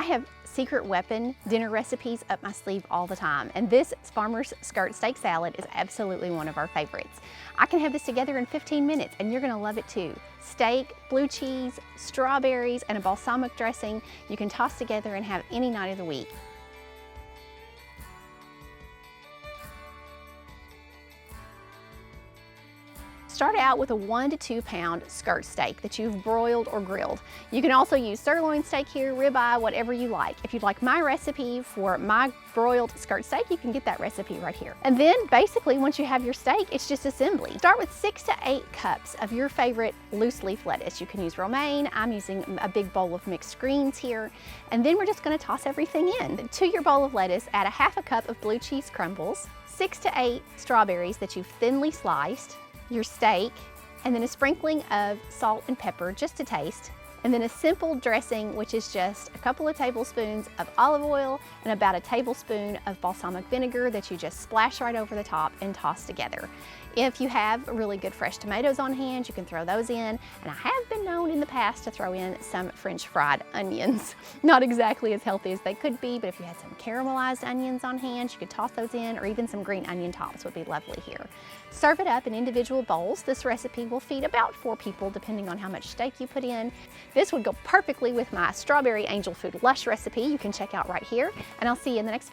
I have secret weapon dinner recipes up my sleeve all the time, and this farmer's skirt steak salad is absolutely one of our favorites. I can have this together in 15 minutes and you're gonna love it too. Steak, blue cheese, strawberries, and a balsamic dressing you can toss together and have any night of the week. Start out with a 1 to 2 pound skirt steak that you've broiled or grilled. You can also use sirloin steak here, ribeye, whatever you like. If you'd like my recipe for my broiled skirt steak, you can get that recipe right here. And then basically once you have your steak, it's just assembly. Start with 6 to 8 cups of your favorite loose leaf lettuce. You can use romaine. I'm using a big bowl of mixed greens here. And then we're just gonna toss everything in. To your bowl of lettuce, add a 1/2 cup of blue cheese crumbles, 6 to 8 strawberries that you've thinly sliced, your steak, and then a sprinkling of salt and pepper just to taste, and then a simple dressing, which is just a couple of tablespoons of olive oil and about a tablespoon of balsamic vinegar that you just splash right over the top and toss together. If you have really good fresh tomatoes on hand, you can throw those in, and I have been known in the past to throw in some French fried onions. Not exactly as healthy as they could be, but if you had some caramelized onions on hand, you could toss those in, or even some green onion tops would be lovely here. Serve it up in individual bowls. This recipe will feed about 4 people depending on how much steak you put in. This would go perfectly with my strawberry angel food lush recipe you can check out right here, and I'll see you in the next video.